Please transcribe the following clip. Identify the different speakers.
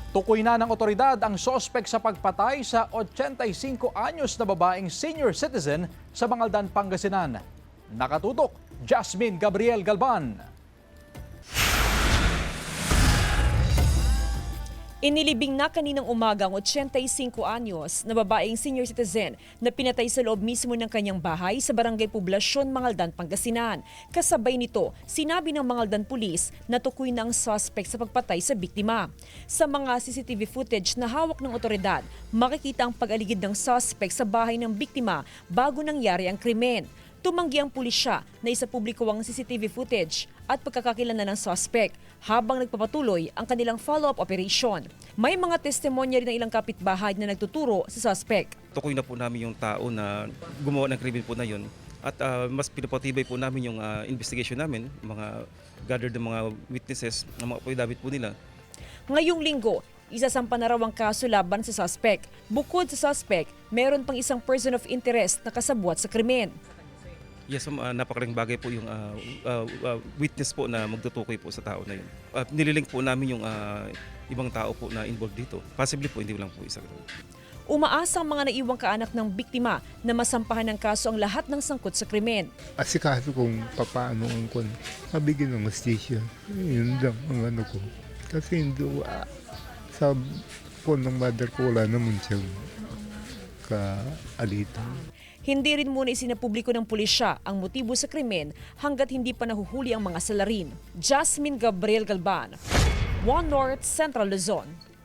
Speaker 1: Tukoy na ng otoridad ang sospek sa pagpatay sa 85 anyos na babaeng senior citizen sa Bangaldan, Pangasinan. Nakatutok, Jasmine Gabriel Galban.
Speaker 2: Inilibing na kaninang umaga ang 85 anyos na babaeng senior citizen na pinatay sa loob mismo ng kanyang bahay sa Barangay Poblasyon, Mangaldan, Pangasinan. Kasabay nito, sinabi ng Mangaldan Police na tukoy na ang suspect sa pagpatay sa biktima. Sa mga CCTV footage na hawak ng otoridad, makikita ang pag-aligid ng suspect sa bahay ng biktima bago nangyari ang krimen. Tumanggi ang pulisya na isa publiko ang CCTV footage at pagkakakilala ng suspect habang nagpapatuloy ang kanilang follow-up operation. May mga testimonya rin ng ilang kapitbahay na nagtuturo sa suspect.
Speaker 3: Tukoy na po namin yung tao na gumawa ng krimen po na yun at mas pinapatibay po namin yung investigation namin, mga gathered ng mga witnesses, ng mga affidavit po nila.
Speaker 2: Ngayong linggo, isasampa na raw ang kaso laban sa suspect. Bukod sa suspect, meron pang isang person of interest na kasabwat sa krimen.
Speaker 3: Yes, napakalaking bagay po yung witness po na magtutukoy po sa tao na yun. Nililink po namin yung ibang tao po na involved dito. Possibly po, hindi lang po isa.
Speaker 2: Umaasa ang mga naiwang kaanak ng biktima na masampahan ng kaso ang lahat ng sangkot sa krimen.
Speaker 4: Asikaso kung paano ang mabigyan ng station. Yun lang ang ano ko. Kasi hindi, sa phone ng mother ko wala naman siyang kaalitan.
Speaker 2: Hindi rin muna isinapubliko ng pulisya ang motibo sa krimen hanggat hindi pa nahuhuli ang mga salarin. Jasmine Gabriel Galban, One North, Central Luzon.